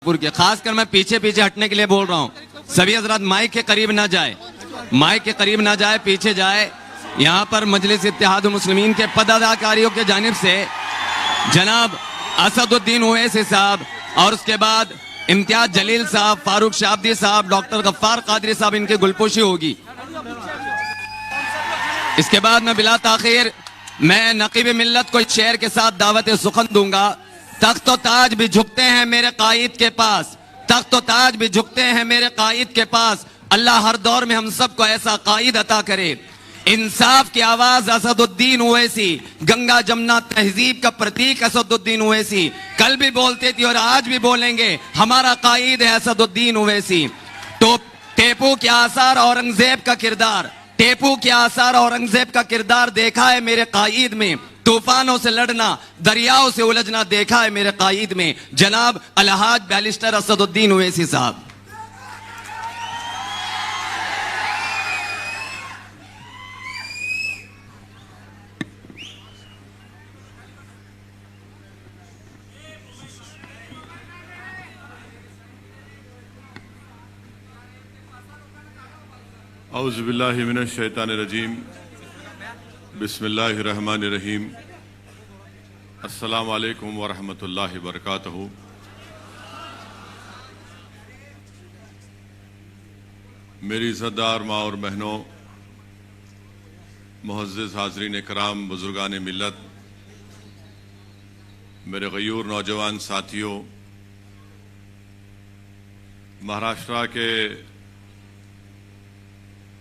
के खासकर मैं पीछे पीछे हटने के लिए बोल रहा हूँ। सभी हजरात माइक के करीब ना जाए, माइक के करीब ना जाए, पीछे जाए। यहाँ पर मजलिस इत्तेहादुल मुस्लिमीन के पदाधिकारियों के जानिब से जनाब असदुद्दीन ओवैसी साहब और उसके बाद इम्तियाज जलील साहब, फारूक शाब्दी साहब, डॉक्टर गफ्फार कादरी साहब, इनकी गुलपोशी होगी। इसके बाद मैं बिला ताखिर मैं नकीब मिल्लत को इस शेर के साथ दावत सुखन दूंगा। तख्त व ताज भी झुकते हैं मेरे कायद के पास, तख्त व ताज भी झुकते हैं मेरे कायद के पास। अल्लाह हर दौर में हम सबको ऐसा कायद अता करे। इंसाफ की आवाज असदुद्दीन ओवैसी, गंगा जमुना तहजीब का प्रतीक असदुद्दीन ओवैसी, कल भी बोलते थे और आज भी बोलेंगे, हमारा कायद है असदुद्दीन ओवैसी। तो टेपू के आसार औरंगजेब का किरदार, टेपू के आसार औरंगजेब का किरदार देखा है मेरे कायद में। तूफानों से लड़ना, दरियाओं से उलझना देखा है मेरे कायद में। जनाब अलहाज बैरिस्टर असदुद्दीन ओवैसी साहब। औज़ुबिल्लाहि मिनश शैतानिर रजीम, बिस्मिल्लाहिर रहमानिर रहीम, अस्सलामु अलैकुम व रहमतुल्लाहि व बरकातहू। मेरी इज़्ज़तदार माँ और बहनों, मुअज़्ज़िज़ हाज़रीन कराम, बुज़ुर्गान मिल्लत, मेरे गयूर नौजवान साथियों, महाराष्ट्र के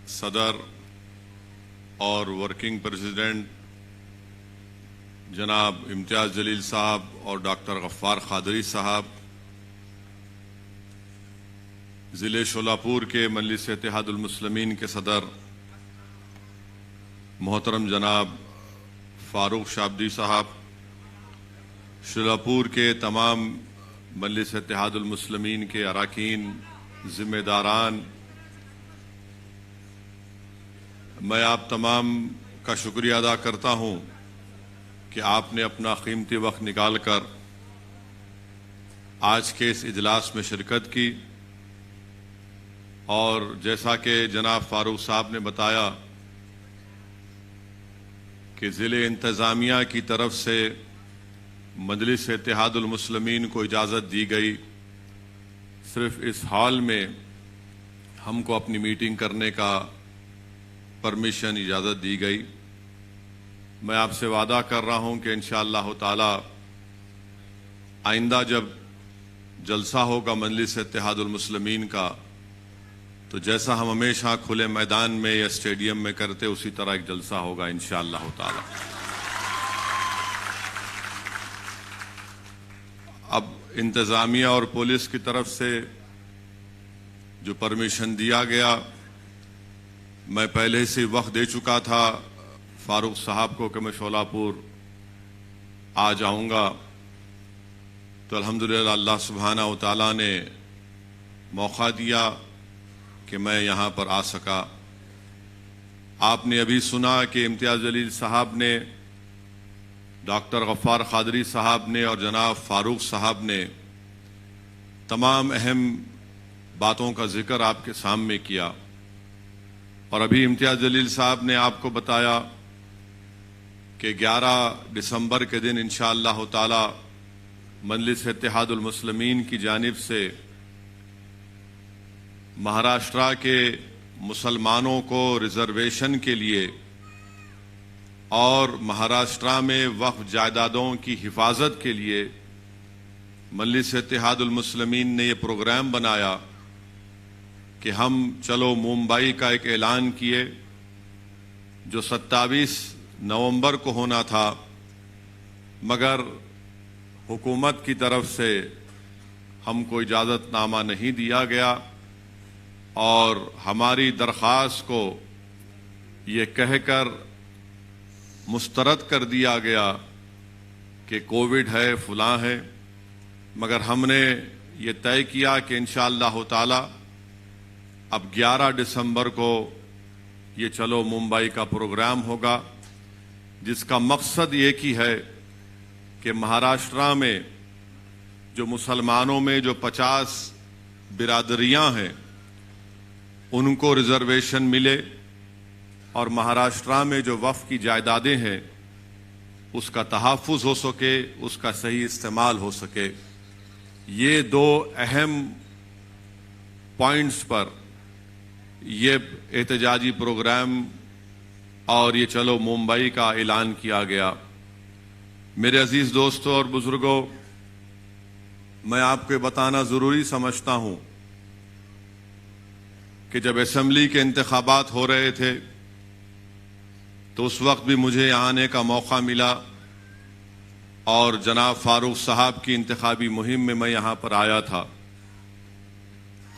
सदर और वर्किंग प्रेसिडेंट जनाब इम्तियाज जलील साहब और डॉक्टर गफ्फार कादरी साहब, ज़िले शोलापुर के मजलिस इत्तेहादुल मुस्लिमीन के सदर मोहतरम जनाब फारूक शाब्दी साहब, शोलापुर के तमाम मजलिस इत्तेहादुल मुस्लिमीन के अरकान, जिम्मेदारान, मैं आप तमाम का शुक्रिया अदा करता हूं कि आपने अपना कीमती वक्त निकाल कर आज के इस इजलास में शिरकत की। और जैसा कि जनाब फारूक साहब ने बताया कि ज़िले इंतज़ामिया की तरफ से मजलिस इत्तेहादुल मुस्लिमीन को इजाज़त दी गई, सिर्फ इस हॉल में हमको अपनी मीटिंग करने का परमिशन, इजाज़त दी गई। मैं आपसे वादा कर रहा हूं कि इंशाअल्लाह ताला आइंदा जब जलसा होगा मजलिस इत्तेहादुल मुस्लिमीन का, तो जैसा हम हमेशा खुले मैदान में या स्टेडियम में करते उसी तरह एक जलसा होगा इंशाअल्लाह ताला। अब इंतज़ामिया और पुलिस की तरफ से जो परमिशन दिया गया, मैं पहले से वक्त दे चुका था फारूक साहब को कि मैं शोलापुर आ जाऊंगा। तो अल्हम्दुलिल्लाह अल्लाह सुब्हाना व तआला ने मौका दिया कि मैं यहाँ पर आ सका। आपने अभी सुना कि इम्तियाज जलील साहब ने, डॉक्टर गफ्फार कादरी साहब ने और जनाब फारूक साहब ने तमाम अहम बातों का जिक्र आपके सामने किया। और अभी इम्तियाज जलील साहब ने आपको बताया कि 11 दिसंबर के दिन इंशाअल्लाह ताला मजलिस इत्तेहादुल मुस्लिमीन की जानिब से महाराष्ट्र के मुसलमानों को रिजर्वेशन के लिए और महाराष्ट्र में वक्फ जायदादों की हिफाजत के लिए मजलिस इत्तेहादुल मुस्लिमीन ने यह प्रोग्राम बनाया कि हम चलो मुंबई का एक ऐलान किए, जो 27 नवंबर को होना था, मगर हुकूमत की तरफ से हमको इजाज़तनामा नहीं दिया गया और हमारी दरख्वास्त को ये कहकर मुस्तरद कर दिया गया कि कोविड है, फलां है। मगर हमने ये तय किया कि इंशाअल्लाह ताला अब 11 दिसंबर को ये चलो मुंबई का प्रोग्राम होगा, जिसका मकसद एक ही है कि महाराष्ट्र में जो मुसलमानों में जो 50 बिरादरियां हैं उनको रिजर्वेशन मिले और महाराष्ट्र में जो वक्फ की जायदादें हैं उसका तहफ़्फ़ुज़ हो सके, उसका सही इस्तेमाल हो सके। ये दो अहम पॉइंट्स पर ये एहतजाजी प्रोग्राम और ये चलो मुंबई का ऐलान किया गया। मेरे अजीज दोस्तों और बुजुर्गों, मैं आपको बताना जरूरी समझता हूं कि जब असेंबली के इंतखाबात हो रहे थे तो उस वक्त भी मुझे यहाँ आने का मौका मिला और जनाब फारूक साहब की इंतखाबी मुहिम में मैं यहाँ पर आया था।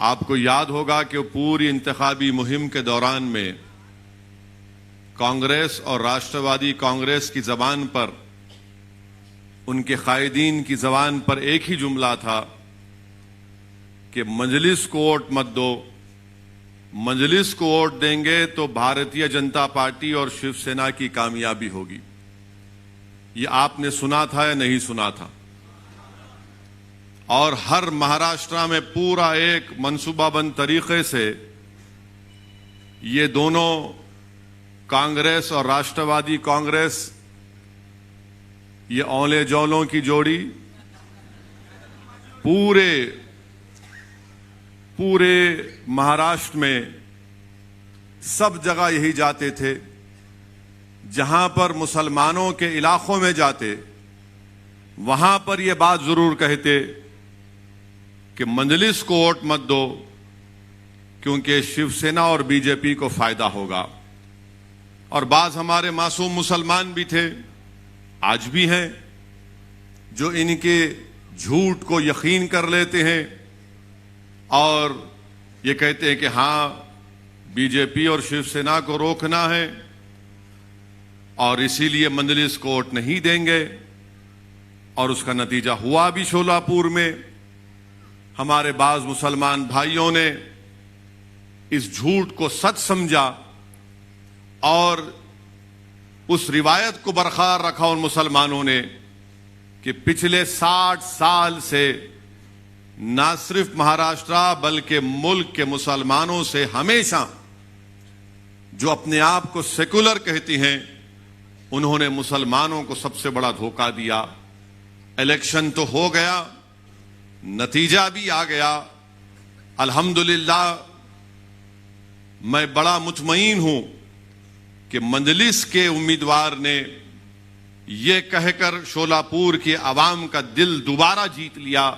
आपको याद होगा कि पूरी इंतखाबी मुहिम के दौरान में कांग्रेस और राष्ट्रवादी कांग्रेस की जबान पर, उनके कायदीन की जबान पर एक ही जुमला था कि मजलिस को वोट मत दो, मजलिस को वोट देंगे तो भारतीय जनता पार्टी और शिवसेना की कामयाबी होगी। ये आपने सुना था या नहीं सुना था? और हर महाराष्ट्र में पूरा एक मंसूबाबंद तरीके से ये दोनों कांग्रेस और राष्ट्रवादी कांग्रेस, ये औले जौलों की जोड़ी पूरे महाराष्ट्र में सब जगह यही जाते थे। जहां पर मुसलमानों के इलाकों में जाते वहां पर यह बात जरूर कहते कि मजलिस को वोट मत दो क्योंकि शिवसेना और बीजेपी को फायदा होगा। और बाज हमारे मासूम मुसलमान भी थे, आज भी हैं, जो इनके झूठ को यकीन कर लेते हैं और ये कहते हैं कि हां बीजेपी और शिवसेना को रोकना है और इसीलिए मजलिस को वोट नहीं देंगे। और उसका नतीजा हुआ भी। शोलापुर में हमारे बाज मुसलमान भाइयों ने इस झूठ को सच समझा और उस रिवायत को बरकरार रखा उन मुसलमानों ने कि पिछले 60 साल से ना सिर्फ महाराष्ट्र बल्कि मुल्क के मुसलमानों से हमेशा जो अपने आप को सेकुलर कहती हैं उन्होंने मुसलमानों को सबसे बड़ा धोखा दिया। इलेक्शन तो हो गया, नतीजा भी आ गया। अल्हम्दुलिल्लाह मैं बड़ा मुतमईन हूं कि मजलिस के उम्मीदवार ने यह कहकर शोलापुर की आवाम का दिल दोबारा जीत लिया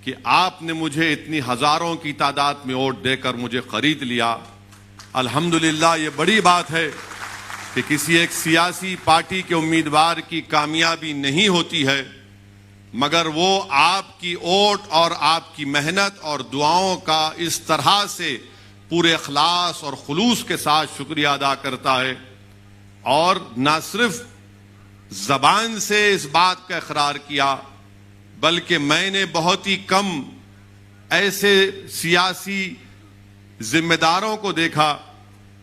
कि आपने मुझे इतनी हजारों की तादाद में वोट देकर मुझे खरीद लिया। अल्हम्दुलिल्लाह ये बड़ी बात है कि किसी एक सियासी पार्टी के उम्मीदवार की कामयाबी नहीं होती है, मगर वो आपकी वोट और आपकी मेहनत और दुआओं का इस तरह से पूरे इखलास और खुलूस के साथ शुक्रिया अदा करता है और ना सिर्फ जबान से इस बात का इकरार किया बल्कि मैंने बहुत ही कम ऐसे सियासी जिम्मेदारों को देखा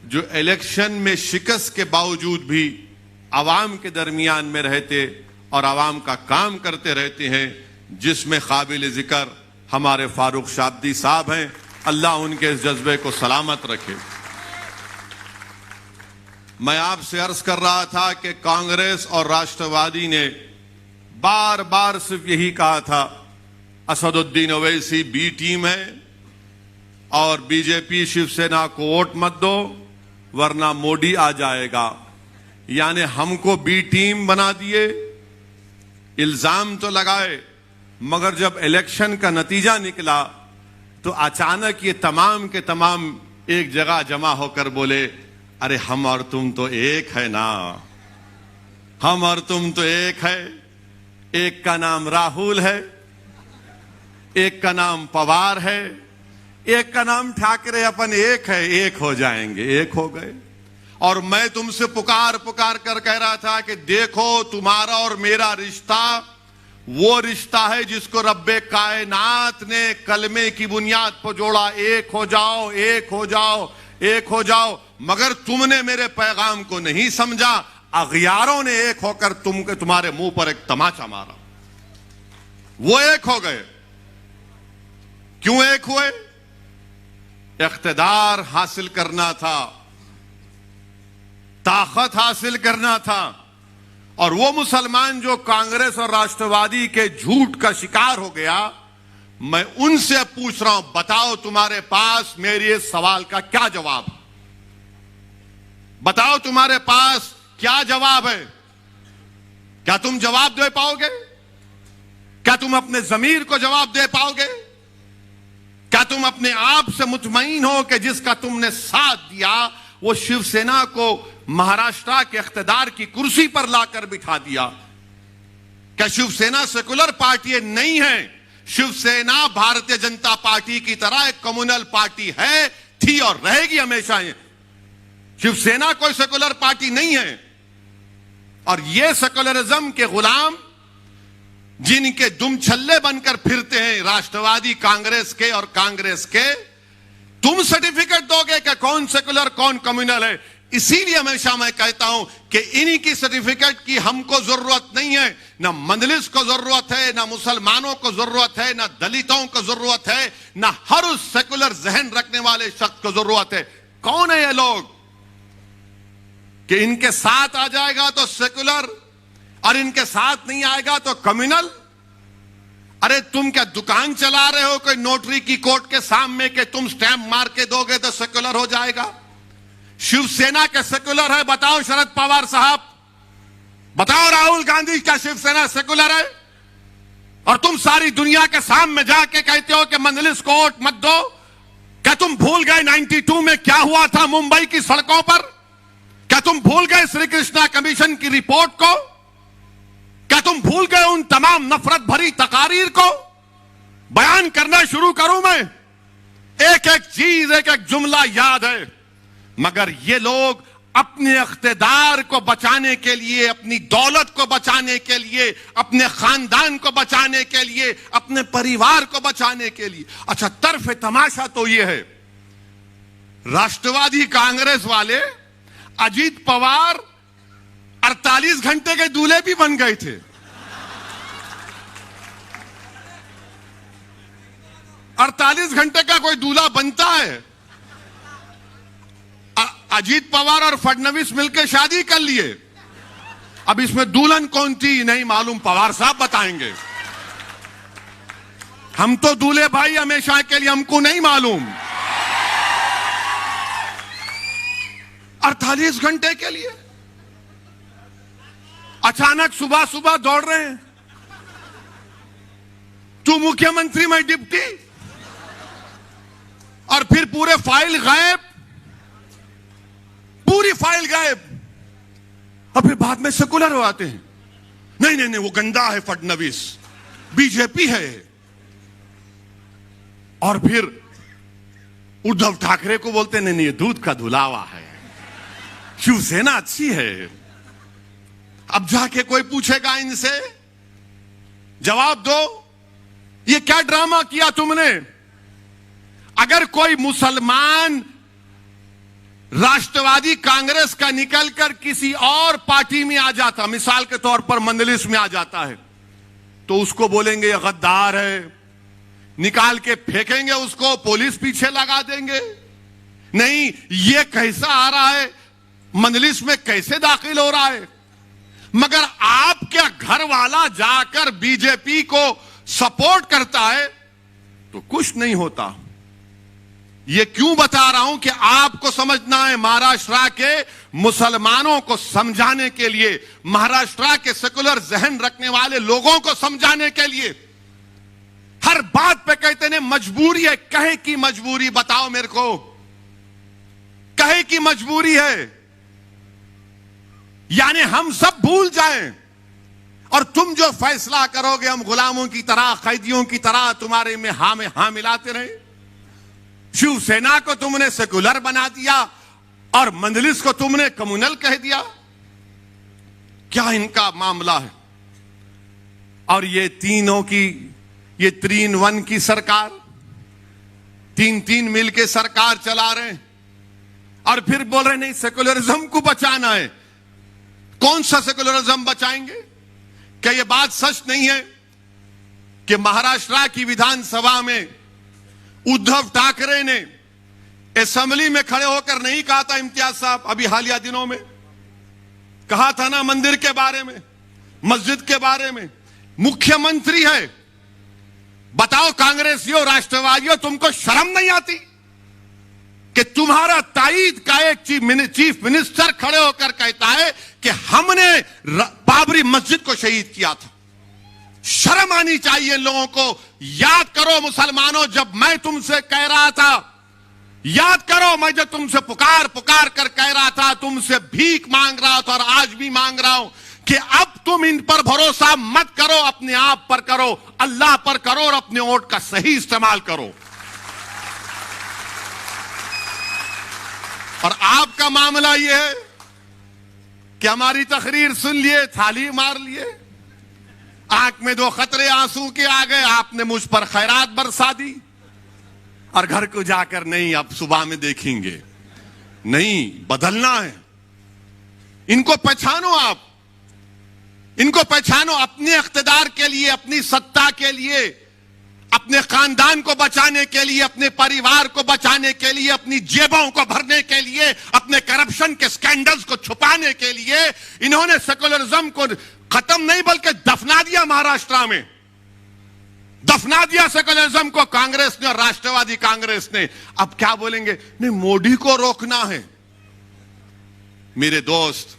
जो इलेक्शन में शिकस्त के बावजूद भी आवाम के दरमियान में रहते और आवाम का काम करते रहते हैं, जिसमें काबिल जिक्र हमारे फारूक शाब्दी साहब हैं। अल्लाह उनके इस जज्बे को सलामत रखे। मैं आपसे अर्ज कर रहा था कि कांग्रेस और राष्ट्रवादी ने बार बार सिर्फ यही कहा था असदुद्दीन ओवैसी बी टीम है और बीजेपी शिवसेना को वोट मत दो वरना मोदी आ जाएगा। यानी हमको बी टीम बना दिए, इल्जाम तो लगाए, मगर जब इलेक्शन का नतीजा निकला तो अचानक ये तमाम के तमाम एक जगह जमा होकर बोले, अरे हम और तुम तो एक है ना, हम और तुम तो एक है। एक का नाम राहुल है, एक का नाम पवार है, एक का नाम ठाकरे, अपन एक है, एक हो जाएंगे। एक हो गए। और मैं तुमसे पुकार पुकार कर कह रहा था कि देखो तुम्हारा और मेरा रिश्ता वो रिश्ता है जिसको रब्बे कायनात ने कलमे की बुनियाद पर जोड़ा, एक हो जाओ, एक हो जाओ, एक हो जाओ। मगर तुमने मेरे पैगाम को नहीं समझा, अगयारों ने एक होकर तुम्हारे मुंह पर एक तमाचा मारा। वो एक हो गए। क्यों एक हुए? इख्तिदार हासिल करना था, ताकत हासिल करना था। और वो मुसलमान जो कांग्रेस और राष्ट्रवादी के झूठ का शिकार हो गया, मैं उनसे पूछ रहा हूं, बताओ तुम्हारे पास मेरे इस सवाल का क्या जवाब? बताओ तुम्हारे पास क्या जवाब है? क्या तुम जवाब दे पाओगे? क्या तुम अपने ज़मीर को जवाब दे पाओगे? क्या तुम अपने आप से मुतमईन हो कि जिसका तुमने साथ दिया वो शिवसेना को महाराष्ट्र के इख्तिदार की कुर्सी पर लाकर बिठा दिया? क्या शिवसेना सेकुलर पार्टी नहीं है? शिवसेना भारतीय जनता पार्टी की तरह एक कम्युनल पार्टी है, थी और रहेगी हमेशा। शिवसेना कोई सेकुलर पार्टी नहीं है। और ये सेकुलरिज्म के गुलाम जिनके दुम छल्ले बनकर फिरते हैं राष्ट्रवादी कांग्रेस के और कांग्रेस के, तुम सर्टिफिकेट दोगे कि कौन सेकुलर कौन कम्युनल है? इसीलिए हमेशा मैं कहता हूं कि इन्हीं की सर्टिफिकेट की हमको जरूरत नहीं है। ना मंदलिस को जरूरत है, ना मुसलमानों को जरूरत है, ना दलितों को जरूरत है, ना हर उस सेकुलर जहन रखने वाले शख्स को जरूरत है। कौन है ये लोग कि इनके साथ आ जाएगा तो सेकुलर और इनके साथ नहीं आएगा तो कम्युनल? अरे तुम क्या दुकान चला रहे हो कोई नोटरी की कोर्ट के सामने के तुम स्टैंप मार के दोगे तो सेकुलर हो जाएगा? शिवसेना के सेकुलर है? बताओ शरद पवार साहब, बताओ राहुल गांधी, क्या शिवसेना सेकुलर है? और तुम सारी दुनिया के सामने जाके कहते हो कि मंदलिस को वोट मत दो। क्या तुम भूल गए 92 में क्या हुआ था मुंबई की सड़कों पर? क्या तुम भूल गए श्री कृष्णा कमीशन की रिपोर्ट को? क्या तुम भूल गए उन तमाम नफरत भरी तकारीर को? बयान करना शुरू करूं मैं, एक एक चीज, एक एक जुमला याद है, मगर ये लोग अपने इख्तिदार को बचाने के लिए, अपनी दौलत को बचाने के लिए, अपने खानदान को बचाने के लिए, अपने परिवार को बचाने के लिए। अच्छा, तर्फ तमाशा तो ये है, राष्ट्रवादी कांग्रेस वाले अजीत पवार 48 घंटे के दूल्हे भी बन गए थे। 48 घंटे का कोई दूल्हा बनता है? अजीत पवार और फडणवीस मिलकर शादी कर लिए। अब इसमें दुल्हन कौन थी नहीं मालूम, पवार साहब बताएंगे। हम तो दूल्हे भाई हमेशा के लिए, हमको नहीं मालूम। 48 घंटे के लिए अचानक सुबह सुबह दौड़ रहे हैं, तू मुख्यमंत्री मैं डिप्टी, और फिर पूरे फाइल गायब, पूरी फाइल गायब। और फिर बाद में सेकुलर हो आते हैं, नहीं नहीं नहीं वो गंदा है फडणवीस, बीजेपी है। और फिर उद्धव ठाकरे को बोलते नहीं नहीं ये दूध का धुलावा है, शिवसेना अच्छी है। अब जाके कोई पूछेगा इनसे, जवाब दो, ये क्या ड्रामा किया तुमने? अगर कोई मुसलमान राष्ट्रवादी कांग्रेस का निकलकर किसी और पार्टी में आ जाता, मिसाल के तौर पर मंदलिस में आ जाता है, तो उसको बोलेंगे ये गद्दार है, निकाल के फेंकेंगे उसको, पुलिस पीछे लगा देंगे। नहीं, ये कैसा आ रहा है, मंदलिस में कैसे दाखिल हो रहा है? मगर आपके घर वाला जाकर बीजेपी को सपोर्ट करता है तो कुछ नहीं होता। ये क्यों बता रहा हूं कि आपको समझना है, महाराष्ट्र के मुसलमानों को समझाने के लिए, महाराष्ट्र के सेकुलर जहन रखने वाले लोगों को समझाने के लिए। हर बात पे कहते हैं मजबूरी है, कहे की मजबूरी बताओ मेरे को, कहे की मजबूरी है? यानी हम सब भूल जाएं और तुम जो फैसला करोगे हम गुलामों की तरह, कैदियों की तरह तुम्हारे में हाँ मिलाते रहे। शिवसेना को तुमने सेकुलर बना दिया और मंदलिस को तुमने कम्युनल कह दिया। क्या इनका मामला है? और ये तीनों की, ये 3-1 की सरकार, 3-3 मिलके सरकार चला रहे हैं और फिर बोल रहे नहीं सेकुलरिज्म को बचाना है। कौन सा सेकुलरिज्म बचाएंगे? क्या यह बात सच नहीं है कि महाराष्ट्र की विधानसभा में उद्धव ठाकरे ने असेंबली में खड़े होकर नहीं कहा था, इम्तियाज साहब अभी हालिया दिनों में कहा था ना मंदिर के बारे में, मस्जिद के बारे में। मुख्यमंत्री है, बताओ कांग्रेसियों राष्ट्रवादियों, तुमको शर्म नहीं आती कि तुम्हारा ताईद का एक चीफ मिनिस्टर खड़े होकर कहता है कि हमने बाबरी मस्जिद को शहीद किया था। शर्म आनी चाहिए लोगों को। याद करो मुसलमानों, जब मैं तुमसे कह रहा था, याद करो मैं जब तुमसे पुकार पुकार कर कह रहा था, तुमसे भीख मांग रहा था और आज भी मांग रहा हूं कि अब तुम इन पर भरोसा मत करो, अपने आप पर करो, अल्लाह पर करो और अपने वोट का सही इस्तेमाल करो। और आपका मामला यह है कि हमारी तकरीर सुन लिए, थाली मार लिए, आंख में दो खतरे आंसू के आ गए, आपने मुझ पर खैरात बरसा दी और घर को जाकर नहीं अब सुबह में देखेंगे। नहीं, बदलना है। इनको पहचानो, आप इनको पहचानो। अपने इख्तिदार के लिए, अपनी सत्ता के लिए, अपने खानदान को बचाने के लिए, अपने परिवार को बचाने के लिए, अपनी जेबों को भरने के लिए, अपने करप्शन के स्कैंडल्स को छुपाने के लिए इन्होंने सेकुलरिज्म को खत्म नहीं बल्कि दफना दिया। महाराष्ट्र में दफना दिया सेकुलरिज्म को कांग्रेस ने और राष्ट्रवादी कांग्रेस ने। अब क्या बोलेंगे? नहीं, मोदी को रोकना है। मेरे दोस्त,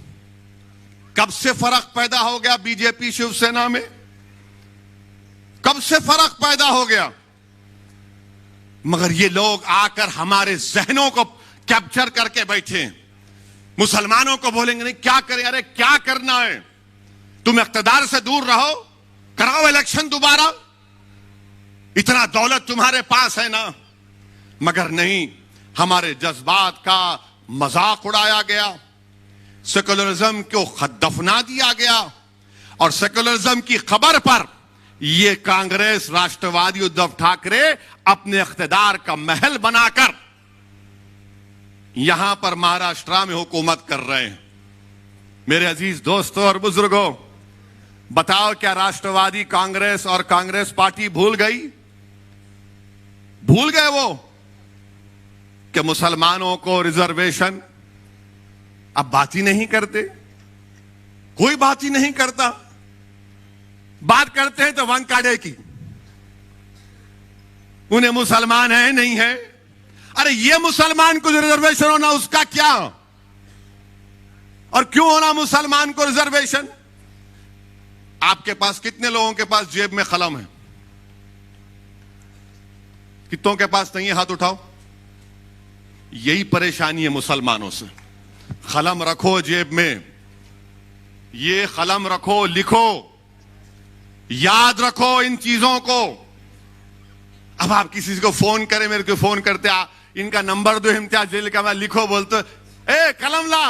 कब से फर्क पैदा हो गया बीजेपी शिवसेना में? कब से फर्क पैदा हो गया? मगर ये लोग आकर हमारे जहनों को कैप्चर करके बैठे। मुसलमानों को बोलेंगे नहीं, क्या करें? अरे क्या करना है? तुम इख्तिदार से दूर रहो, कराओ इलेक्शन दोबारा, इतना दौलत तुम्हारे पास है ना। मगर नहीं, हमारे जज्बात का मजाक उड़ाया गया, सेकुलरिज्म को दफना दिया गया और सेकुलरिज्म की खबर पर ये कांग्रेस, राष्ट्रवादी उद्धव ठाकरे अपने इख्तिदार का महल बनाकर यहां पर महाराष्ट्र में हुकूमत कर रहे हैं। मेरे अजीज दोस्तों और बुजुर्गों, बताओ क्या राष्ट्रवादी कांग्रेस और कांग्रेस पार्टी भूल गई? भूल गए वो कि मुसलमानों को रिजर्वेशन? अब बात ही नहीं करते, कोई बात ही नहीं करता। बात करते हैं तो वंकाड़े की, उन्हें मुसलमान है नहीं है। अरे ये मुसलमान को रिजर्वेशन होना उसका क्या? और क्यों होना मुसलमान को रिजर्वेशन? आपके पास कितने लोगों के पास जेब में कलम है? कितनों के पास नहीं है? हाथ उठाओ। यही परेशानी है मुसलमानों से। कलम रखो जेब में, ये कलम रखो, लिखो, याद रखो इन चीजों को। अब आप किसी को फोन करें, मेरे को फोन करते, इनका नंबर दो इम्तियाज जेल का, मैं लिखो बोलते, ए कलम ला।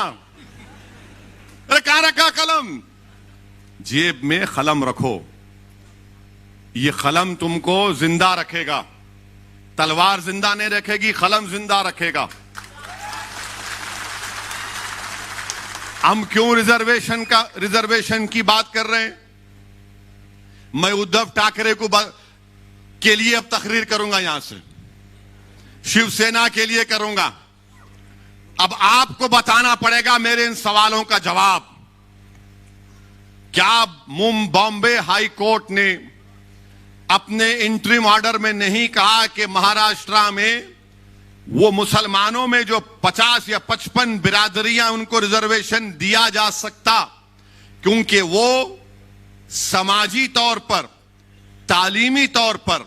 अरे कहां रखा कलम? जेब में कलम रखो, ये कलम तुमको जिंदा रखेगा। तलवार जिंदा नहीं रखेगी, कलम जिंदा रखेगा। हम क्यों रिजर्वेशन की बात कर रहे हैं? मैं उद्धव ठाकरे को के लिए अब तकरीर करूंगा, यहां से शिवसेना के लिए करूंगा। अब आपको बताना पड़ेगा मेरे इन सवालों का जवाब। क्या बॉम्बे हाई कोर्ट ने अपने इंटरिम ऑर्डर में नहीं कहा कि महाराष्ट्र में वो मुसलमानों में जो 50 या 55 बिरादरियां, उनको रिजर्वेशन दिया जा सकता क्योंकि वो समाजी तौर पर, तालीमी तौर पर,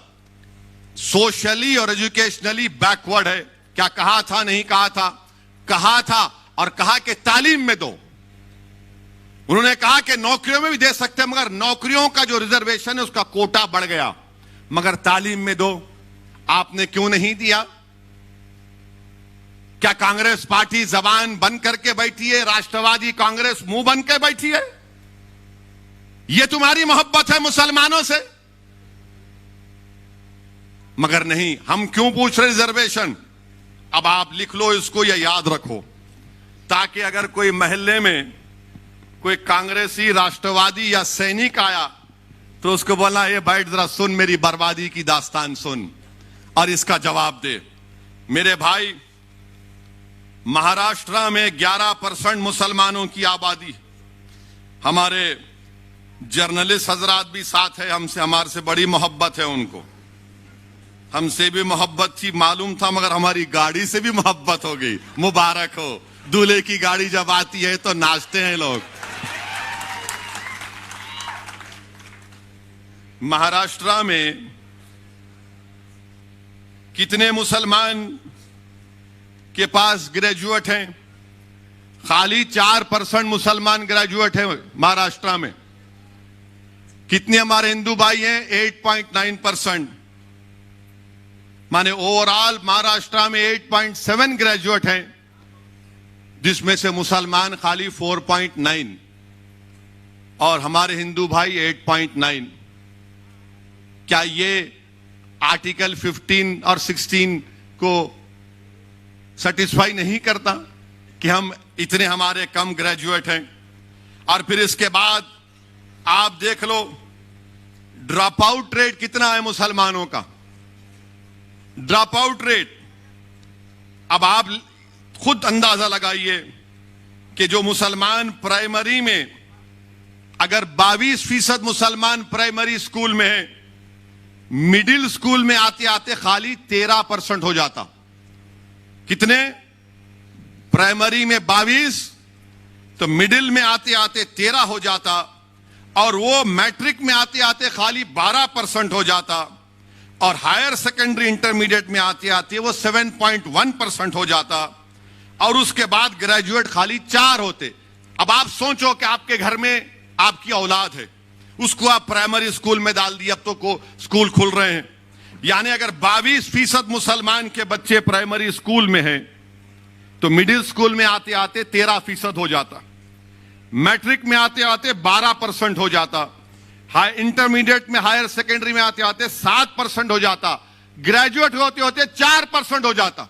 सोशली और एजुकेशनली बैकवर्ड है? क्या कहा था? नहीं कहा था? कहा था, और कहा कि तालीम में दो। उन्होंने कहा कि नौकरियों में भी दे सकते हैं, मगर नौकरियों का जो रिजर्वेशन है उसका कोटा बढ़ गया, मगर तालीम में दो। आपने क्यों नहीं दिया? क्या कांग्रेस पार्टी जबान बंद करके बैठी है? राष्ट्रवादी कांग्रेस मुंह बंद के बैठी है? यह तुम्हारी मोहब्बत है मुसलमानों से? मगर नहीं, हम क्यों पूछ रहे रिजर्वेशन? अब आप लिख लो इसको या याद रखो, ताकि अगर कोई मोहल्ले में कोई कांग्रेसी, राष्ट्रवादी या सैनिक आया तो उसको बोला, ये बैठ जरा सुन, मेरी बर्बादी की दास्तान सुन और इसका जवाब दे। मेरे भाई, महाराष्ट्र में 11% मुसलमानों की आबादी। हमारे जर्नलिस्ट हजरात भी साथ है, हमसे, हमारे से बड़ी मोहब्बत है उनको, हमसे भी मोहब्बत थी, मालूम था, मगर हमारी गाड़ी से भी मोहब्बत हो गई। मुबारक हो, दूल्हे की गाड़ी जब आती है तो नाचते हैं लोग। महाराष्ट्र में कितने मुसलमान के पास ग्रेजुएट हैं? खाली 4% मुसलमान ग्रेजुएट हैं महाराष्ट्र में। कितने हमारे हिंदू भाई हैं? 8.9%। माने ओवरऑल महाराष्ट्र में 8.7 ग्रेजुएट हैं, जिसमें से मुसलमान खाली 4.9 और हमारे हिंदू भाई 8.9। क्या ये आर्टिकल 15 और 16 को सेटिस्फाई नहीं करता कि हम इतने हमारे कम ग्रेजुएट हैं? और फिर इसके बाद आप देख लो, ड्रॉप आउट रेट कितना है मुसलमानों का। ड्रॉप आउट रेट, अब आप खुद अंदाजा लगाइए कि जो मुसलमान प्राइमरी में, अगर 22% मुसलमान प्राइमरी स्कूल में है, मिडिल स्कूल में आते आते खाली 13% हो जाता। कितने? प्राइमरी में 22, तो मिडिल में आते आते 13 हो जाता, और वो मैट्रिक में आते आते खाली 12% हो जाता, और हायर सेकेंडरी इंटरमीडिएट में आते आते वो 7.1% हो जाता, और उसके बाद ग्रेजुएट खाली 4 होते। अब आप सोचो कि आपके घर में आपकी औलाद है, उसको आप प्राइमरी स्कूल में डाल दिया, अब तो को स्कूल खुल रहे हैं, यानी अगर 22% मुसलमान के बच्चे प्राइमरी स्कूल में हैं, तो मिडिल स्कूल में आते आते 13% हो जाता, मैट्रिक में आते आते 12% हो जाता, हाई इंटरमीडिएट में, हायर सेकेंडरी में आते आते 7% हो जाता, ग्रेजुएट होते होते 4% हो जाता।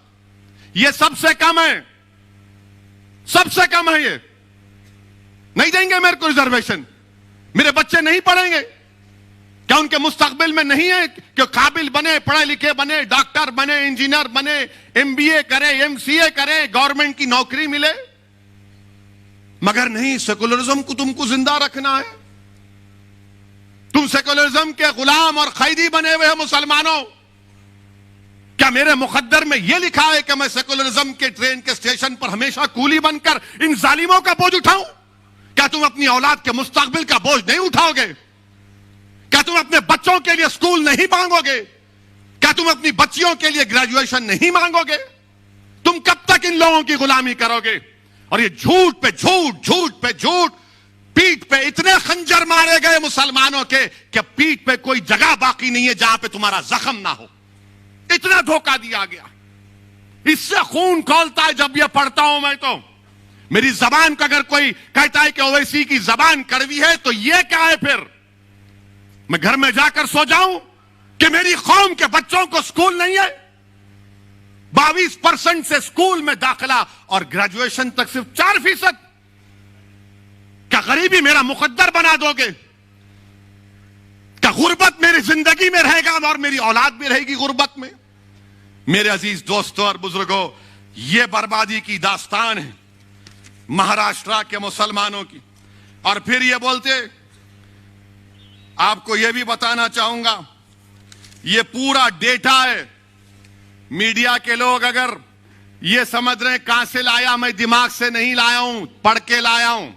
यह सबसे कम है, सबसे कम है। ये नहीं देंगे मेरे को रिजर्वेशन, मेरे बच्चे नहीं पढ़ेंगे? क्या उनके मुस्तकबिल में नहीं है कि काबिल बने, पढ़े लिखे बने, डॉक्टर बने, इंजीनियर बने, एमबीए करे, एमसीए करे, गवर्नमेंट की नौकरी मिले? मगर नहीं, सेकुलरिज्म को तुमको जिंदा रखना है। तुम सेकुलरिज्म के गुलाम और कैदी बने हुए हो मुसलमानों। क्या मेरे मुकद्दर में यह लिखा है कि मैं सेकुलरिज्म के ट्रेन के स्टेशन पर हमेशा कूली बनकर इन जालिमों का बोझ उठाऊं? क्या तुम अपनी औलाद के मुस्तकबिल का बोझ नहीं उठाओगे? क्या तुम अपने बच्चों के लिए स्कूल नहीं मांगोगे? क्या तुम अपनी बच्चियों के लिए ग्रेजुएशन नहीं मांगोगे? तुम कब तक इन लोगों की गुलामी करोगे? और ये झूठ पे झूठ, झूठ पे झूठ, पीठ पे इतने खंजर मारे गए मुसलमानों के कि पीठ पे कोई जगह बाकी नहीं है जहां पे तुम्हारा जख्म ना हो। इतना धोखा दिया गया, इससे खून खौलता है जब यह पढ़ता हूं मैं। तो मेरी जबान का अगर कोई कहता है कि ओवैसी की जबान कड़वी है, तो यह क्या है? फिर मैं घर में जाकर सो जाऊं कि मेरी कौम के बच्चों को स्कूल नहीं है? 22% से स्कूल में दाखिला और ग्रेजुएशन तक सिर्फ 4%। क्या गरीबी मेरा मुकद्दर बना दोगे? क्या गुर्बत मेरी जिंदगी में रहेगा और मेरी औलाद भी रहेगी गुर्बत में? मेरे अजीज दोस्तों और बुजुर्गों, यह बर्बादी की दास्तान है महाराष्ट्र के मुसलमानों की। और फिर ये बोलते, आपको यह भी बताना चाहूंगा, यह पूरा डेटा है। मीडिया के लोग अगर ये समझ रहे हैं कहां से लाया, मैं दिमाग से नहीं लाया हूं, पढ़ के लाया हूं।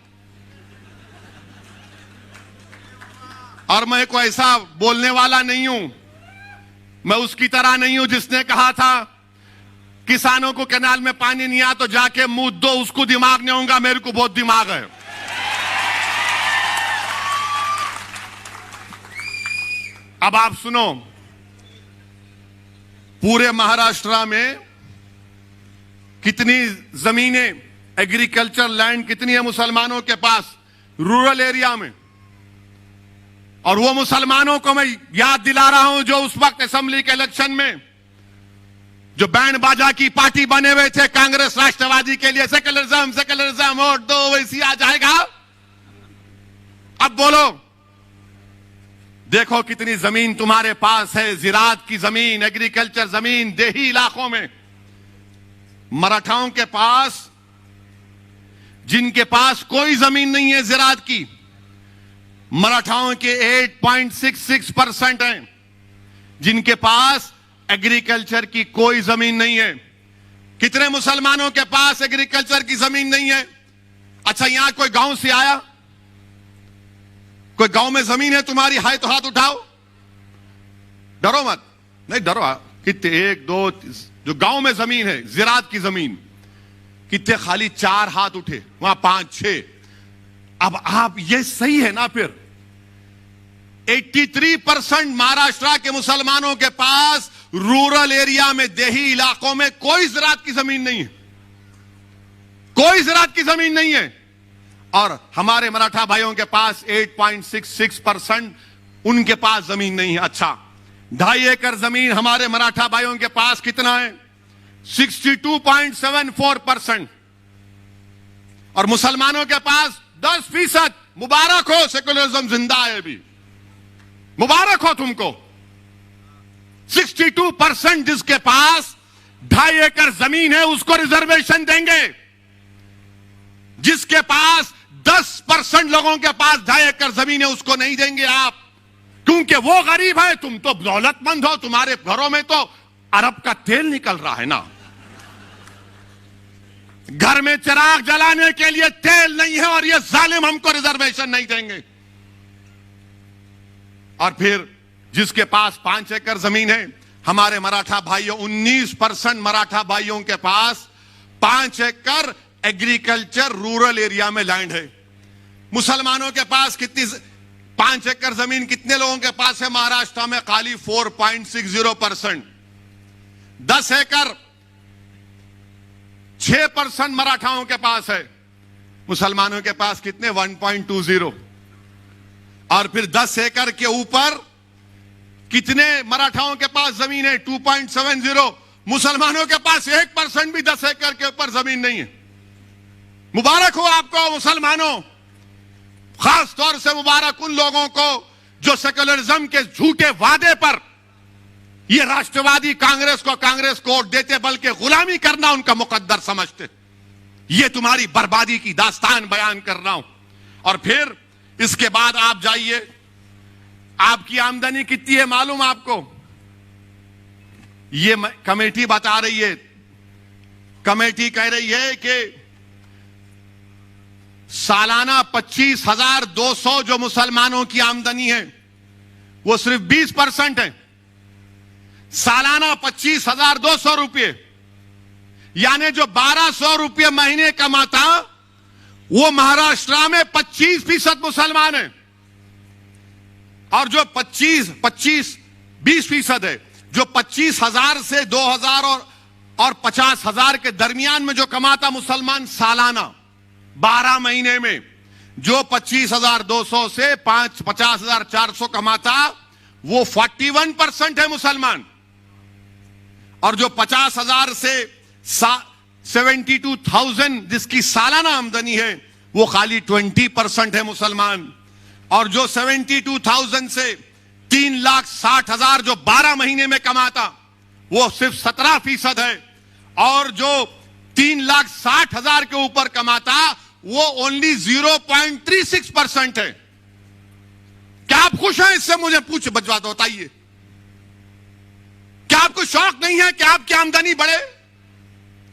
और मैं कोई ऐसा बोलने वाला नहीं हूं, मैं उसकी तरह नहीं हूं जिसने कहा था किसानों को कैनाल में पानी नहीं आया तो जाके मुंह दो, उसको दिमाग नहीं होगा, मेरे को बहुत दिमाग है। अब आप सुनो, पूरे महाराष्ट्र में कितनी जमीनें, एग्रीकल्चर लैंड कितनी है मुसलमानों के पास रूरल एरिया में। और वो मुसलमानों को मैं याद दिला रहा हूं जो उस वक्त असेंबली के इलेक्शन में जो बैंड बाजा की पार्टी बने हुए थे कांग्रेस राष्ट्रवादी के लिए, सेकुलरिज्म सेकुलरिज्म, वोट दो वैसी आ जाएगा। अब बोलो, देखो कितनी जमीन तुम्हारे पास है, जिरात की जमीन, एग्रीकल्चर जमीन, देही इलाकों में। मराठाओं के पास, जिनके पास कोई जमीन नहीं है जिरात की, मराठाओं के 8.66% हैं जिनके पास एग्रीकल्चर की कोई जमीन नहीं है। कितने मुसलमानों के पास एग्रीकल्चर की जमीन नहीं है? अच्छा, यहां कोई गांव से आया, कोई गांव में जमीन है तुम्हारी, हाय तो हाथ उठाओ, डरो मत, नहीं डरो। कितने, 1 2 जो गांव में जमीन है जिरात की जमीन, कितने खाली 4 हाथ उठे, वहां 5 6। अब आप, ये सही है ना? फिर 83% महाराष्ट्र के मुसलमानों के पास रूरल एरिया में, देही इलाकों में कोई ज़राअत की जमीन नहीं है, कोई ज़राअत की जमीन नहीं है। और हमारे मराठा भाइयों के पास 8.66% उनके पास जमीन नहीं है। अच्छा, 2.5 एकड़ जमीन हमारे मराठा भाइयों के पास कितना है? 62.74%। और मुसलमानों के पास 10%। मुबारक हो, सेकुलरिज्म जिंदा है अभी, मुबारक हो तुमको। 62% जिसके पास 2.5 एकड़ जमीन है उसको रिजर्वेशन देंगे। जिसके पास 10% लोगों के पास 2.5 एकड़ जमीन है उसको नहीं देंगे आप, क्योंकि वो गरीब है, तुम तो दौलतमंद हो, तुम्हारे घरों में तो अरब का तेल निकल रहा है ना। घर में चिराग जलाने के लिए तेल नहीं है और ये जालिम हमको रिजर्वेशन नहीं देंगे। और फिर जिसके पास 5 एकड़ जमीन है, हमारे मराठा भाइयों, 19% मराठा भाइयों के पास 5 एकड़ एग्रीकल्चर रूरल एरिया में लैंड है। मुसलमानों के पास कितनी, 5 एकड़ जमीन कितने लोगों के पास है महाराष्ट्र में? खाली 4.60%। 10 एकड़ 6% मराठाओं के पास है, मुसलमानों के पास कितने? 1.20। और फिर 10 एकड़ के ऊपर कितने मराठाओं के पास जमीन है? 2.70। मुसलमानों के पास 1% भी 10 एकड़ के ऊपर जमीन नहीं है। मुबारक हो आपको मुसलमानों, खास तौर से मुबारक उन लोगों को जो सेकुलरिज्म के झूठे वादे पर ये राष्ट्रवादी कांग्रेस को वोट देते, बल्कि गुलामी करना उनका मुकद्दर समझते। ये तुम्हारी बर्बादी की दास्तान बयान कर रहा हूं। और फिर इसके बाद आप जाइए, आपकी आमदनी कितनी है मालूम आपको? ये कमेटी बता रही है, कमेटी कह रही है कि सालाना 25,200 जो मुसलमानों की आमदनी है वो सिर्फ 20% है। सालाना 25,200 रुपये, यानी जो 1,200 रुपये महीने कमाता वो महाराष्ट्र में 25% मुसलमान है। और जो 20% है, जो 25,000 से 2,000 और 50,000 के दरमियान में जो कमाता मुसलमान सालाना 12 महीने में, जो 25,200 से 50,400 कमाता वो 41% है मुसलमान। और जो 50,000 से 72,000 जिसकी सालाना आमदनी है वो खाली 20% है मुसलमान। और जो 72,000 से 3,60,000 जो 12 महीने में कमाता वो सिर्फ 17% है। और जो 3,60,000 के ऊपर कमाता वो ओनली 0.36% है। क्या आप खुश हैं इससे? मुझे बजवा दो, बताइए। क्या आपको शौक नहीं है कि आपकी आमदनी बढ़े,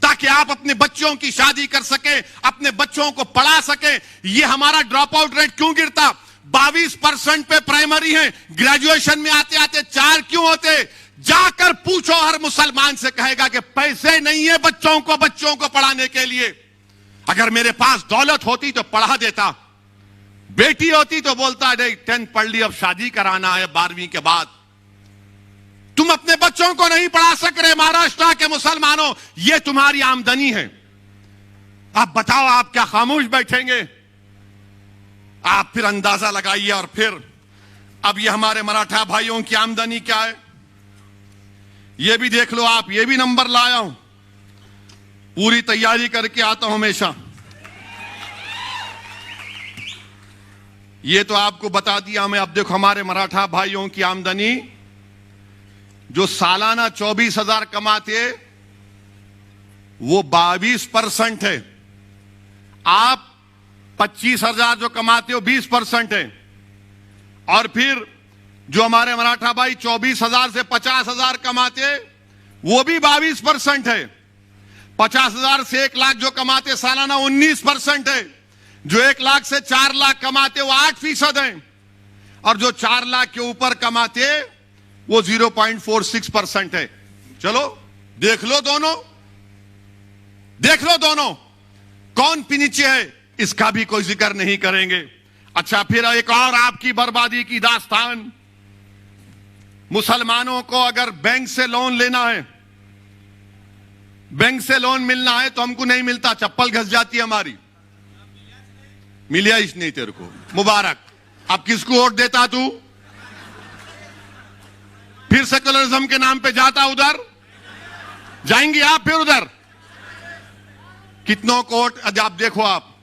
ताकि आप अपने बच्चों की शादी कर सके, अपने बच्चों को पढ़ा सके? ये हमारा ड्रॉप आउट रेट क्यों गिरता? 22% पे प्राइमरी है, ग्रेजुएशन में आते आते 4 क्यों होते? जाकर पूछो, हर मुसलमान से कहेगा कि पैसे नहीं है बच्चों को पढ़ाने के लिए। अगर मेरे पास दौलत होती तो पढ़ा देता, बेटी होती तो बोलता नहीं 10th पढ़ ली, अब शादी कराना है 12वीं के बाद। तुम अपने बच्चों को नहीं पढ़ा सक रहे महाराष्ट्र के मुसलमानों, ये तुम्हारी आमदनी है। आप बताओ, आप क्या खामोश बैठेंगे? आप फिर अंदाजा लगाइए। और फिर अब ये हमारे मराठा भाइयों की आमदनी क्या है ये भी देख लो आप। ये भी नंबर लाया हूं, पूरी तैयारी करके आता हूं हमेशा। ये तो आपको बता दिया मैं। अब देखो हमारे मराठा भाइयों की आमदनी जो सालाना 24,000 कमाते वो 22% है। आप 25,000 जो कमाते हो 20% है। और फिर जो हमारे मराठा भाई 24,000 से 50,000 कमाते वो भी 22% है। 50,000 से 1 लाख जो कमाते सालाना 19% है। जो 1 लाख से 4 लाख कमाते वो 8% है। और जो 4 लाख के ऊपर कमाते वो 0.46% है। चलो देख लो दोनों, देख लो दोनों कौन पीछे है, इसका भी कोई जिक्र नहीं करेंगे। अच्छा, फिर एक और आपकी बर्बादी की दास्तान। मुसलमानों को अगर बैंक से लोन लेना है, बैंक से लोन मिलना है तो हमको नहीं मिलता, चप्पल घस जाती है हमारी। मिलिया ही नहीं तेरे को, मुबारक। अब किसको वोट देता तू? फिर सेकुलरिज्म के नाम पे जाता उधर, जाएंगे आप फिर उधर। कितनों को वोट? आप देखो, आप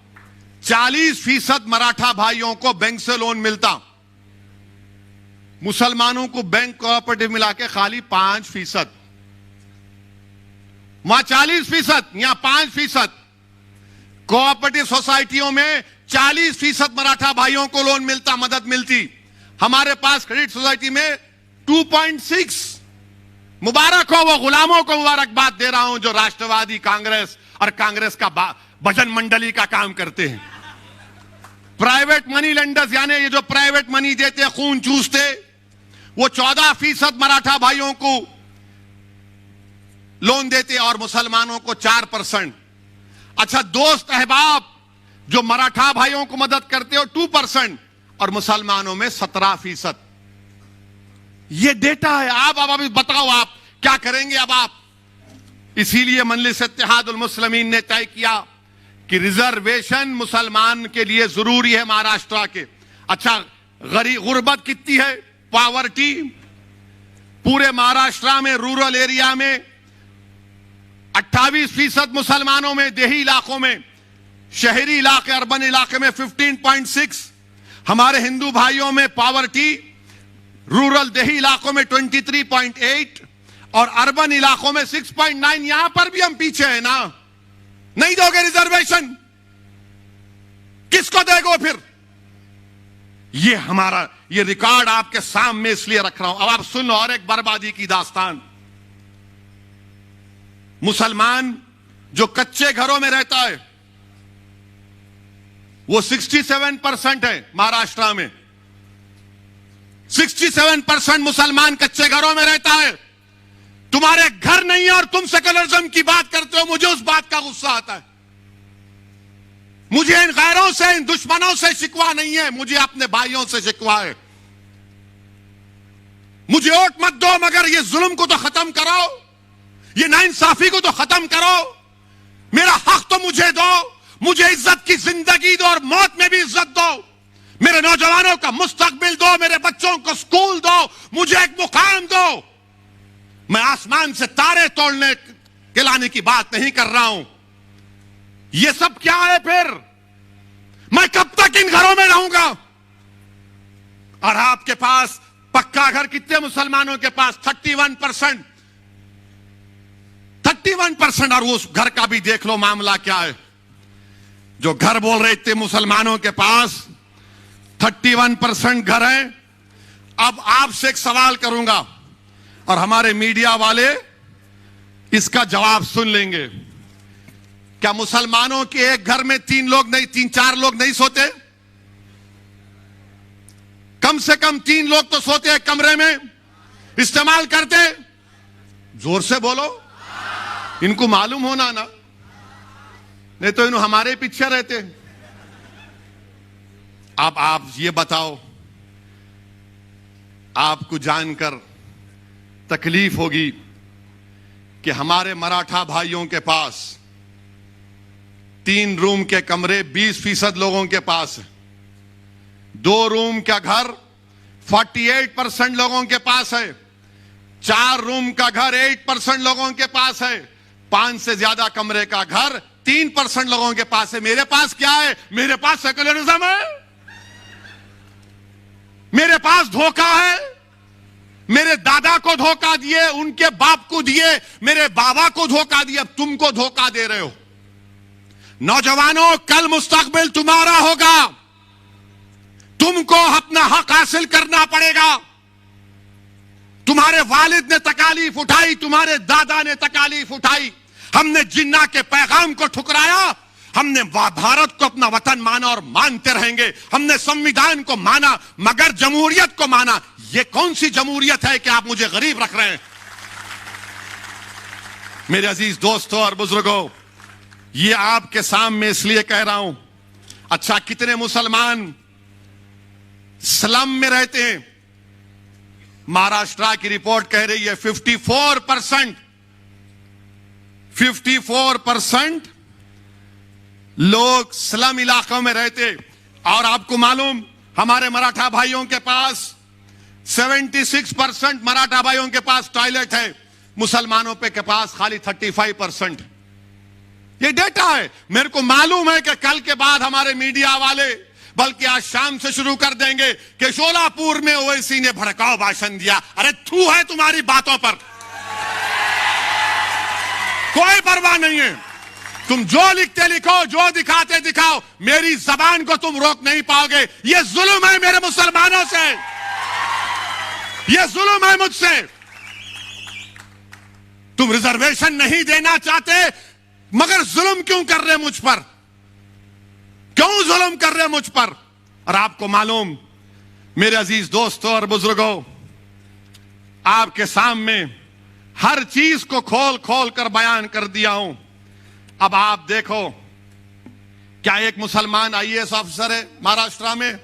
40% मराठा भाइयों को बैंक से लोन मिलता, मुसलमानों को बैंक कोऑपरेटिव मिला के खाली 5%। वहां 40%, यहां 5%। कोऑपरेटिव सोसाइटियों में 40% मराठा भाइयों को लोन मिलता, मदद मिलती। हमारे पास क्रेडिट सोसाइटी में 2.6। मुबारक हो वो गुलामों को मुबारकबाद दे रहा हूं जो राष्ट्रवादी कांग्रेस और कांग्रेस का भजन मंडली का काम करते हैं। प्राइवेट मनी लेंडर्स, यानी ये जो प्राइवेट मनी देते, खून चूसते, वो 14% मराठा भाइयों को लोन देते और मुसलमानों को 4%। अच्छा, दोस्त अहबाब जो मराठा भाइयों को मदद करते हो 2% और मुसलमानों में 17%। ये डेटा है। आप अब अभी बताओ आप क्या करेंगे अब आप? इसीलिए मजलिस इत्तेहादुल मुस्लिमीन ने तय किया कि रिजर्वेशन मुसलमान के लिए जरूरी है महाराष्ट्र के। अच्छा, गुर्बत कितनी है, पॉवर्टी पूरे महाराष्ट्र में रूरल एरिया में 28% मुसलमानों में, देही इलाकों में, शहरी इलाके अर्बन इलाके में 15.6। हमारे हिंदू भाइयों में पॉवर्टी रूरल देही इलाकों में 23.8 और अर्बन इलाकों में 6.9। यहां पर भी हम पीछे हैं ना। नहीं दोगे रिजर्वेशन, किसको देगो फिर? ये हमारा ये रिकॉर्ड आपके सामने इसलिए रख रहा हूं। अब आप सुन लो और एक बर्बादी की दास्तान। मुसलमान जो कच्चे घरों में रहता है वो 67% है महाराष्ट्र में। 67% मुसलमान कच्चे घरों में रहता है। तुम्हारे घर नहीं है और तुम सेकुलरिज्म की बात करते हो। मुझे उस बात का गुस्सा आता है। मुझे इन गैरों से, इन दुश्मनों से शिकवा नहीं है, मुझे अपने भाइयों से शिकवा है। मुझे वोट मत दो, मगर ये जुल्म को तो खत्म करो, ये नाइंसाफी को तो खत्म करो। मेरा हक तो मुझे दो, मुझे इज्जत की जिंदगी दो और मौत में भी इज्जत दो। मेरे नौजवानों का मुस्तकबिल दो, मेरे बच्चों को स्कूल दो, मुझे एक मुकाम दो। मैं आसमान से तारे तोड़ने के लाने की बात नहीं कर रहा हूं। ये सब क्या है फिर? मैं कब तक इन घरों में रहूंगा? और आपके पास पक्का घर कितने मुसलमानों के पास? 31%। 31%। और उस घर का भी देख लो मामला क्या है। जो घर बोल रहे थे मुसलमानों के पास 31% घर है। अब आपसे एक सवाल करूंगा और हमारे मीडिया वाले इसका जवाब सुन लेंगे। क्या मुसलमानों के एक घर में 3 लोग नहीं, 3-4 लोग नहीं सोते? कम से कम 3 लोग तो सोते हैं कमरे में, इस्तेमाल करते। जोर से बोलो, इनको मालूम होना ना, नहीं तो इन्हों हमारे पीछे रहते। अब आप ये बताओ, आपको जानकर तकलीफ होगी कि हमारे मराठा भाइयों के पास 3 रूम के कमरे 20% लोगों के पास है। 2 रूम का घर 48% लोगों के पास है। 4 रूम का घर 8% लोगों के पास है। 5 से ज्यादा कमरे का घर 3% लोगों के पास है। मेरे पास क्या है? मेरे पास सेकुलरिज्म है। मेरे पास धोखा है, मेरे दादा को धोखा दिए, उनके बाप को दिए, मेरे बाबा को धोखा दिए, अब तुमको धोखा दे रहे हो। नौजवानों, कल मुस्तकबिल तुम्हारा होगा, तुमको अपना हक हासिल करना पड़ेगा। तुम्हारे वालिद ने तकालीफ उठाई, तुम्हारे दादा ने तकालीफ उठाई, हमने जिन्ना के पैगाम को ठुकराया, हमने भारत को अपना वतन माना और मानते रहेंगे। हमने संविधान को माना मगर जमहूरियत को माना। यह कौन सी जमहूरियत है कि आप मुझे गरीब रख रहे हैं? मेरे अजीज दोस्तों और बुजुर्गों, यह आपके सामने इसलिए कह रहा हूं, अच्छा कितने मुसलमान स्लम में रहते हैं? महाराष्ट्र की रिपोर्ट कह रही है 54% लोग स्लम इलाकों में रहते। और आपको मालूम, हमारे मराठा भाइयों के पास 76% मराठा भाइयों के पास टॉयलेट है, मुसलमानों पे के पास खाली 35%। ये डेटा है। मेरे को मालूम है कि कल के बाद हमारे मीडिया वाले, बल्कि आज शाम से शुरू कर देंगे कि शोलापुर में ओवैसी ने भड़काऊ भाषण दिया। अरे थू है तुम्हारी बातों पर, कोई परवाह नहीं है। तुम जो लिखते लिखो, जो दिखाते दिखाओ, मेरी जबान को तुम रोक नहीं पाओगे। यह जुल्म है मेरे मुसलमानों से, यह जुल्म है मुझसे। तुम रिजर्वेशन नहीं देना चाहते मगर जुल्म क्यों कर रहे मुझ पर? क्यों जुल्म कर रहे मुझ पर? और आपको मालूम, मेरे अजीज दोस्तों और बुजुर्गों, आपके सामने हर चीज को खोल खोल कर बयान कर दिया हूं। अब आप देखो, क्या एक मुसलमान आईएएस ऑफिसर है महाराष्ट्र में?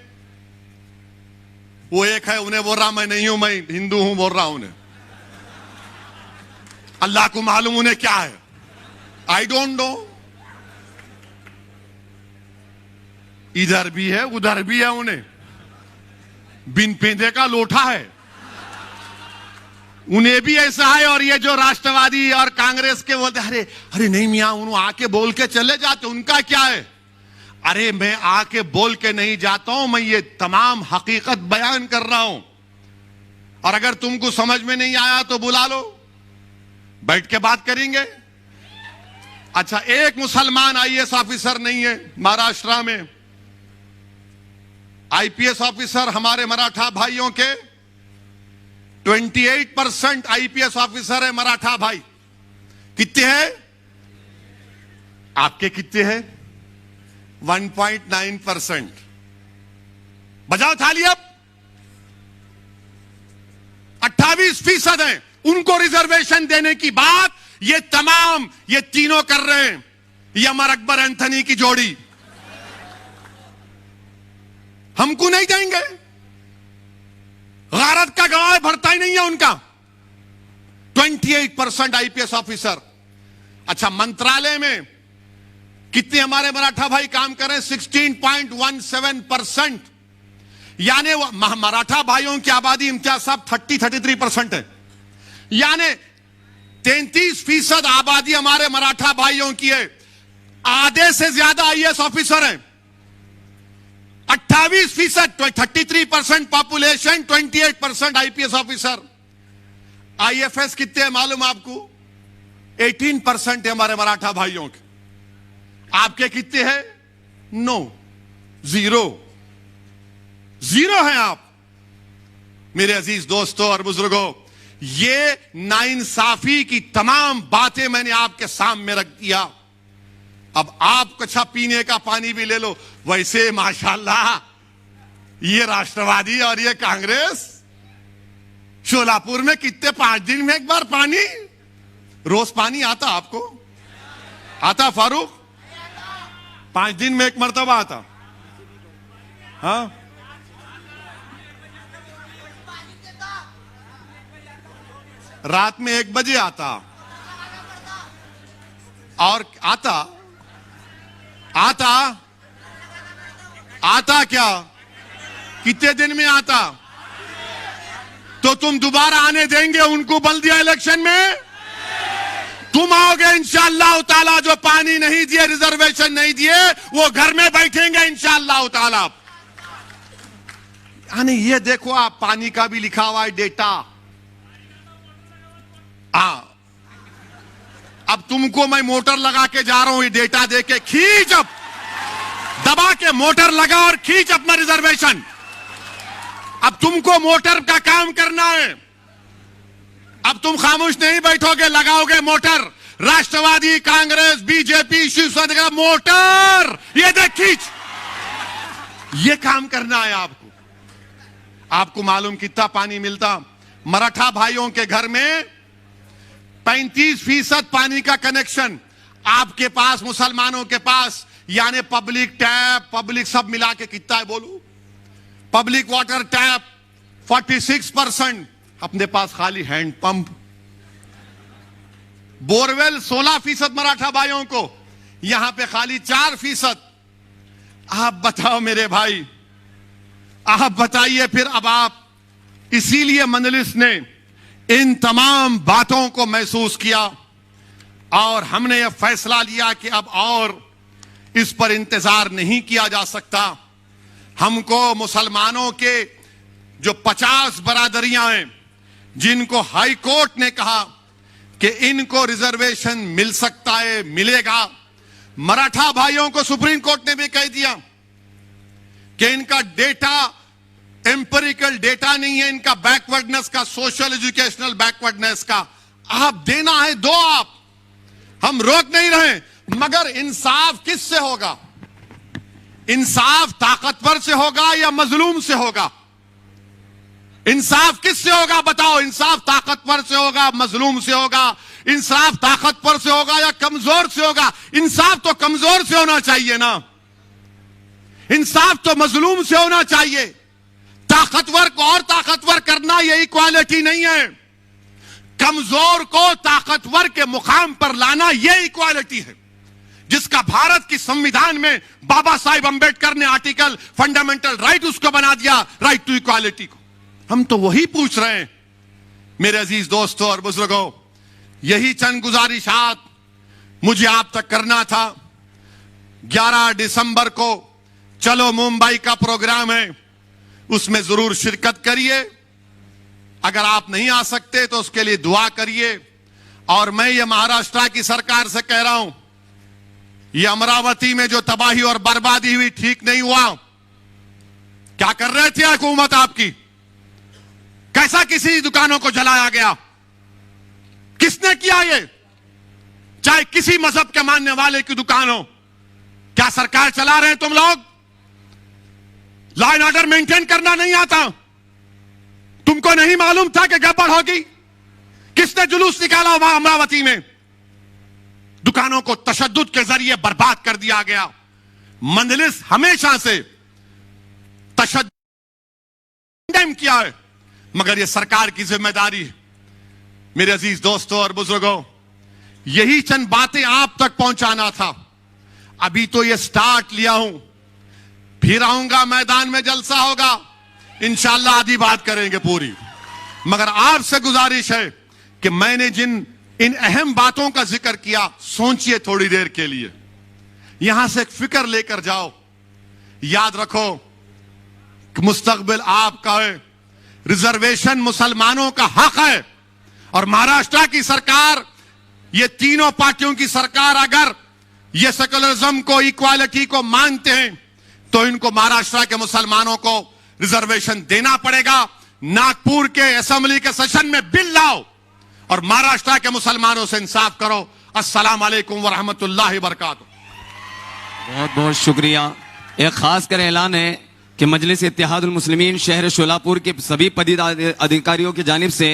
वो एक है, उन्हें बोल रहा मैं नहीं हूं, मैं हिंदू हूं बोल रहा हूं उन्हें। अल्लाह को मालूम उन्हें क्या है, आई डोंट नो। इधर भी है उधर भी है, उन्हें बिन पेंदे का लोटा है, उन्हें भी ऐसा है। और ये जो राष्ट्रवादी और कांग्रेस के बोलते अरे अरे नहीं मियां, उन्होंने आके बोल के चले जाते, उनका क्या है? अरे मैं आके बोल के नहीं जाता हूं, मैं ये तमाम हकीकत बयान कर रहा हूं। और अगर तुमको समझ में नहीं आया तो बुला लो, बैठ के बात करेंगे। अच्छा, एक मुसलमान आईएएस ऑफिसर नहीं है महाराष्ट्र में। आईपीएस ऑफिसर हमारे मराठा भाइयों के 28% आईपीएस ऑफिसर है मराठा भाई। कितने हैं? आपके कितने हैं? 1.9%। बजाओ थाली अब। 28% है। उनको रिजर्वेशन देने की बात ये तमाम, ये तीनों कर रहे हैं। ये अमर अकबर एंथनी की जोड़ी। हमको नहीं देंगे। गारत का गवाह भरता ही नहीं है उनका। 28% आईपीएस ऑफिसर। अच्छा, मंत्रालय में कितने हमारे मराठा भाई काम कर रहे हैं? 16.17%। यानी मराठा भाइयों की आबादी इम्तियाज साहब 33% है। यानी 33% आबादी हमारे मराठा भाइयों की है। आधे से ज्यादा आईएएस ऑफिसर हैं। 28%, 33% पॉपुलेशन, 28% आईपीएस ऑफिसर। आईएफएस कितने मालूम आपको? 18% है हमारे मराठा भाइयों के। आपके कितने हैं? नो, जीरो हैं आप। मेरे अजीज दोस्तों और बुजुर्गों, ये नाइंसाफी की तमाम बातें मैंने आपके सामने रख दिया। अब आप कच्चा पीने का पानी भी ले लो। वैसे माशाल्लाह ये राष्ट्रवादी और ये कांग्रेस शोलापुर में कितने 5 दिन में एक बार पानी, रोज पानी आता आपको? आता फारूक? 5 दिन में एक मर्तबा आता। हाँ, रात में 1 बजे आता। और आता क्या? कितने दिन में आता? तो तुम दोबारा आने देंगे उनको बल्दिया इलेक्शन में? तुम आओगे इंशाअल्लाह ताला। जो पानी नहीं दिए, रिजर्वेशन नहीं दिए, वो घर में बैठेंगे इंशाअल्लाह ताला। यानी ये देखो आप, पानी का भी लिखा हुआ है डेटा। अब तुमको मैं मोटर लगा के जा रहा हूं, ये डेटा दे के खींच, अब दबा के मोटर लगा और खींच अपना रिजर्वेशन। अब तुमको मोटर का काम करना है। अब तुम खामोश नहीं बैठोगे, लगाओगे मोटर। राष्ट्रवादी कांग्रेस, बीजेपी, शिवसेना मोटर, ये देख खींच। ये काम करना है आपको। आपको मालूम कितना पानी मिलता? मराठा भाइयों के घर में 35% पानी का कनेक्शन, आपके पास, मुसलमानों के पास, यानी पब्लिक टैप, पब्लिक सब मिला के कितना है बोलू? पब्लिक वाटर टैप 46%, अपने पास खाली हैंड पंप। बोरवेल 16% मराठा भाइयों को, यहां पे खाली 4%। आप बताओ मेरे भाई, आप बताइए फिर। अब आप, इसीलिए मजलिस ने इन तमाम बातों को महसूस किया और हमने यह फैसला लिया कि अब और इस पर इंतजार नहीं किया जा सकता। हमको मुसलमानों के जो 50 बरादरियां हैं, जिनको हाई कोर्ट ने कहा कि इनको रिजर्वेशन मिल सकता है, मिलेगा। मराठा भाइयों को सुप्रीम कोर्ट ने भी कह दिया कि इनका डेटा एम्पिरिकल डेटा नहीं है, इनका बैकवर्डनेस का, सोशल एजुकेशनल बैकवर्डनेस का। आप देना है दो, आप, हम रोक नहीं रहे, मगर इंसाफ किससे होगा? इंसाफ ताकतवर से होगा या मजलूम से होगा? इंसाफ किससे होगा बताओ? इंसाफ ताकतवर से होगा, मजलूम से होगा? इंसाफ ताकतवर से होगा या कमजोर से होगा? इंसाफ तो कमजोर से होना चाहिए ना, इंसाफ तो मजलूम से होना चाहिए। ताकतवर को और ताकतवर करना ये इक्वालिटी नहीं है, कमजोर को ताकतवर के मुकाम पर लाना ये इक्वालिटी है, जिसका भारत की संविधान में बाबा साहिब अंबेडकर ने आर्टिकल फंडामेंटल राइट उसको बना दिया, राइट टू इक्वालिटी को। हम तो वही पूछ रहे हैं मेरे अजीज दोस्तों और बुजुर्गों। यही चंद गुजारिशात मुझे आप तक करना था। 11 दिसंबर को चलो मुंबई का प्रोग्राम है, उसमें जरूर शिरकत करिए। अगर आप नहीं आ सकते तो उसके लिए दुआ करिए। और मैं ये महाराष्ट्र की सरकार से कह रहा हूं, ये अमरावती में जो तबाही और बर्बादी हुई, ठीक नहीं हुआ। क्या कर रहे थे हुकूमत आपकी? कैसा किसी दुकानों को जलाया गया? किसने किया ये? चाहे किसी मजहब के मानने वाले की दुकान हो। क्या सरकार चला रहे हैं तुम लोग? लॉ एंड ऑर्डर मेंटेन करना नहीं आता? तुमको नहीं मालूम था कि गड़बड़ होगी? किसने जुलूस निकाला वहां अमरावती में? दुकानों को तशद्दुद के जरिए बर्बाद कर दिया गया। मजलिस हमेशा से तशद्दुद किया है, मगर यह सरकार की जिम्मेदारी है। मेरे अजीज दोस्तों और बुजुर्गों, यही चंद बातें आप तक पहुंचाना था। अभी तो यह स्टार्ट लिया हूं, फिर आऊंगा, मैदान में जलसा होगा, इंशाअल्लाह आधी बात करेंगे पूरी। मगर आपसे गुजारिश है कि मैंने जिन इन अहम बातों का जिक्र किया, सोचिए थोड़ी देर के लिए, यहां से एक फिक्र लेकर जाओ। याद रखो कि मुस्तकबिल आपका है, रिजर्वेशन मुसलमानों का हक है। और महाराष्ट्र की सरकार, ये तीनों पार्टियों की सरकार, अगर ये सेकुलरिज्म को, इक्वालिटी को मानते हैं, तो इनको महाराष्ट्र के मुसलमानों को रिजर्वेशन देना पड़ेगा। नागपुर के असेंबली के सेशन में बिल लाओ और महाराष्ट्र के मुसलमानों से इंसाफ करो। अस्सलाम वालेकुम व रहमतुल्लाहि व बरकातुहू। बहुत बहुत शुक्रिया। एक खास कर ऐलान है कि मजलिस इत्तेहादुल मुस्लिमीन शहर शोलापुर के सभी पदीदार अधिकारियों की जानिब से